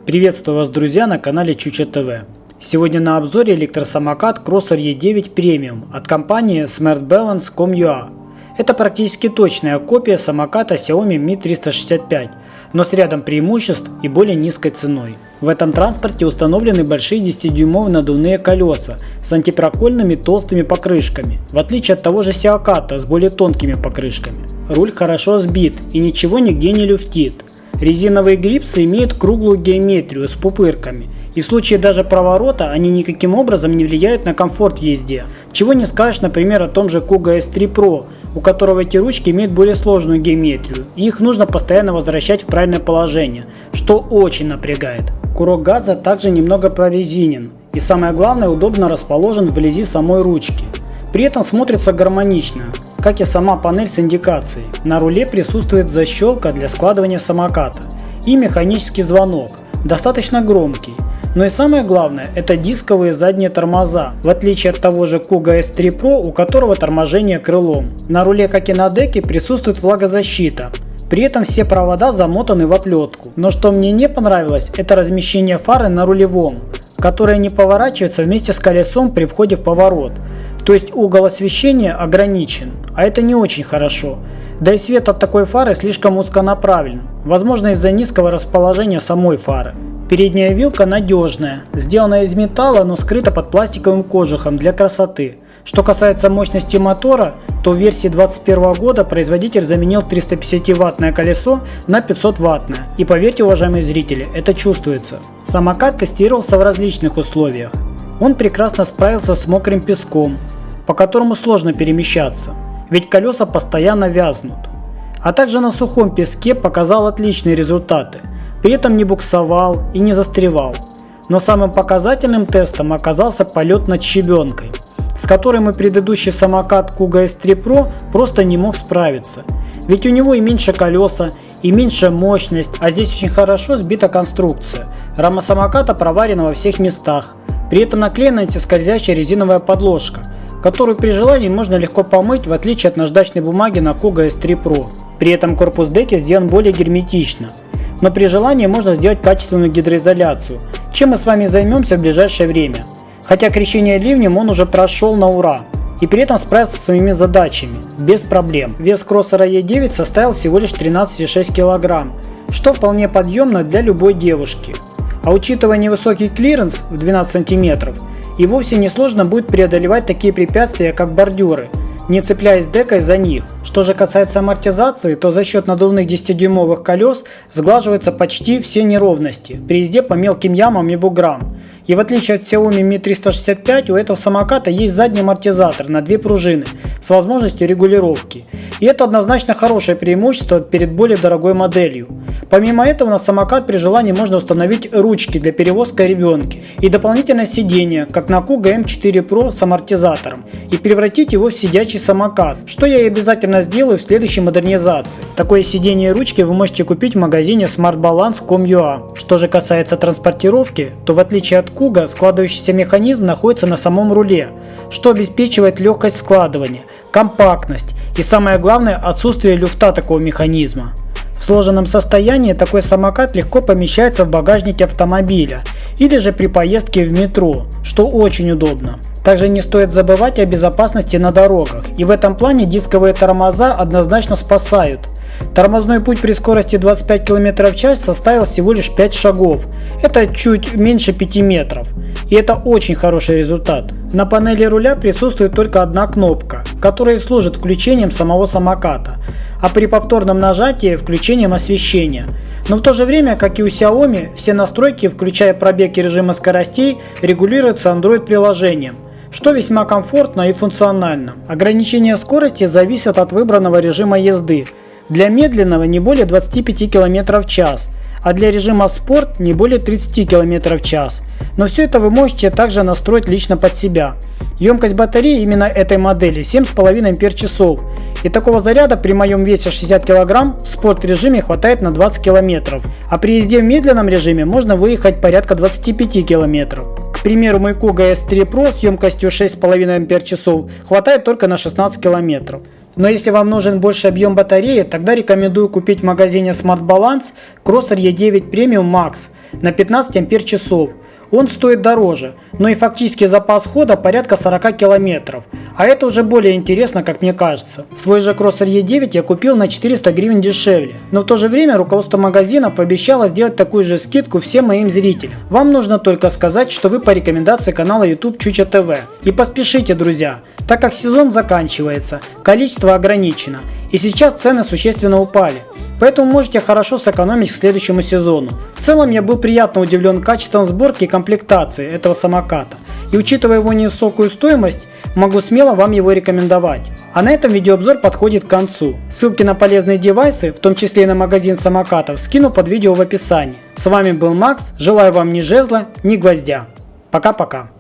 Приветствую вас, друзья, на канале Чуча ТВ. Сегодня на обзоре электросамокат Crosser E9 Premium от компании smartbalance.com.ua. Это практически точная копия самоката Xiaomi Mi 365, но с рядом преимуществ и более низкой ценой. В этом транспорте установлены большие 10-дюймовые надувные колеса с антипрокольными толстыми покрышками, в отличие от того же Сиаката с более тонкими покрышками. Руль хорошо сбит и ничего нигде не люфтит. Резиновые грипсы имеют круглую геометрию с пупырками, и в случае даже проворота они никаким образом не влияют на комфорт в езде. Чего не скажешь, например, о том же Kuga S3 Pro, у которого эти ручки имеют более сложную геометрию, и их нужно постоянно возвращать в правильное положение, что очень напрягает. Курок газа также немного прорезинен, и самое главное, удобно расположен вблизи самой ручки. При этом смотрится гармонично, как и сама панель с индикацией. На руле присутствует защелка для складывания самоката и механический звонок, достаточно громкий. Но и самое главное, это дисковые задние тормоза, в отличие от того же Kuga S3 Pro, у которого торможение крылом. На руле, как и на деке, присутствует влагозащита. При этом все провода замотаны в оплетку. Но что мне не понравилось, это размещение фары на рулевом, которая не поворачивается вместе с колесом при входе в поворот. То есть угол освещения ограничен, а это не очень хорошо. Да и свет от такой фары слишком узконаправлен, возможно из-за низкого расположения самой фары. Передняя вилка надежная, сделана из металла, но скрыта под пластиковым кожухом для красоты. Что касается мощности мотора, то в версии 2021 года производитель заменил 350-ваттное колесо на 500-ваттное. И поверьте, уважаемые зрители, это чувствуется. Самокат тестировался в различных условиях. Он прекрасно справился с мокрым песком, по которому сложно перемещаться, ведь колеса постоянно вязнут. А также на сухом песке показал отличные результаты, при этом не буксовал и не застревал. Но самым показательным тестом оказался полет над щебенкой, с которой мой предыдущий самокат Kuga S3 Pro просто не мог справиться. Ведь у него и меньше колеса, и меньше мощность, а здесь очень хорошо сбита конструкция. Рама самоката проварена во всех местах, при этом наклеена антискользящая резиновая подложка, которую при желании можно легко помыть, в отличие от наждачной бумаги на Kuga S3 Pro. При этом корпус деки сделан более герметично, но при желании можно сделать качественную гидроизоляцию, чем мы с вами займемся в ближайшее время. Хотя крещение ливнем он уже прошел на ура, и при этом справился со своими задачами, без проблем. Вес Crosser E9 составил всего лишь 13,6 кг, что вполне подъемно для любой девушки. А учитывая невысокий клиренс в 12 см, и вовсе несложно будет преодолевать такие препятствия, как бордюры, не цепляясь декой за них. Что же касается амортизации, то за счет надувных 10-дюймовых колес сглаживаются почти все неровности при езде по мелким ямам и буграм. И в отличие от Xiaomi Mi 365, у этого самоката есть задний амортизатор на 2 пружины с возможностью регулировки. И это однозначно хорошее преимущество перед более дорогой моделью. Помимо этого на самокат при желании можно установить ручки для перевозки ребенка и дополнительное сиденье, как на Kuga M4 Pro с амортизатором, и превратить его в сидячий самокат, что я и обязательно сделаю в следующей модернизации. Такое сиденье и ручки вы можете купить в магазине smartbalance.com.ua. Что же касается транспортировки, то в отличие от Kuga, складывающийся механизм находится на самом руле, что обеспечивает легкость складывания, компактность и самое главное отсутствие люфта такого механизма. В сложенном состоянии такой самокат легко помещается в багажнике автомобиля или же при поездке в метро, что очень удобно. Также не стоит забывать о безопасности на дорогах, и в этом плане дисковые тормоза однозначно спасают. Тормозной путь при скорости 25 км в час составил всего лишь 5 шагов, это чуть меньше 5 метров, и это очень хороший результат. На панели руля присутствует только одна кнопка, которая и служит включением самого самоката, а при повторном нажатии включением освещения. Но в то же время, как и у Xiaomi, все настройки, включая пробег и режимы скоростей, регулируются Android приложением, что весьма комфортно и функционально. Ограничение скорости зависит от выбранного режима езды. Для медленного не более 25 км в час, а для режима спорт не более 30 км в час. Но все это вы можете также настроить лично под себя. Емкость батареи именно этой модели 7,5 Ах, и такого заряда при моем весе 60 кг в спорт режиме хватает на 20 км, а при езде в медленном режиме можно выехать порядка 25 км. К примеру, мой Kuga S3 Pro с емкостью 6,5 Ах хватает только на 16 км. Но если вам нужен больше объем батареи, тогда рекомендую купить в магазине Smart Balance Crosser E9 Premium Max на 15 ампер-часов. Он стоит дороже, но и фактически запас хода порядка 40 километров. А это уже более интересно, как мне кажется. Свой же Crosser E9 я купил на 400 гривен дешевле. Но в то же время руководство магазина пообещало сделать такую же скидку всем моим зрителям. Вам нужно только сказать, что вы по рекомендации канала YouTube Чуча ТВ. И поспешите, друзья, так как сезон заканчивается, количество ограничено. И сейчас цены существенно упали. Поэтому можете хорошо сэкономить к следующему сезону. В целом я был приятно удивлен качеством сборки и комплектации этого самоката. И учитывая его невысокую стоимость, могу смело вам его рекомендовать. А на этом видеообзор подходит к концу. Ссылки на полезные девайсы, в том числе и на магазин самокатов, скину под видео в описании. С вами был Макс, желаю вам ни жезла, ни гвоздя. Пока-пока.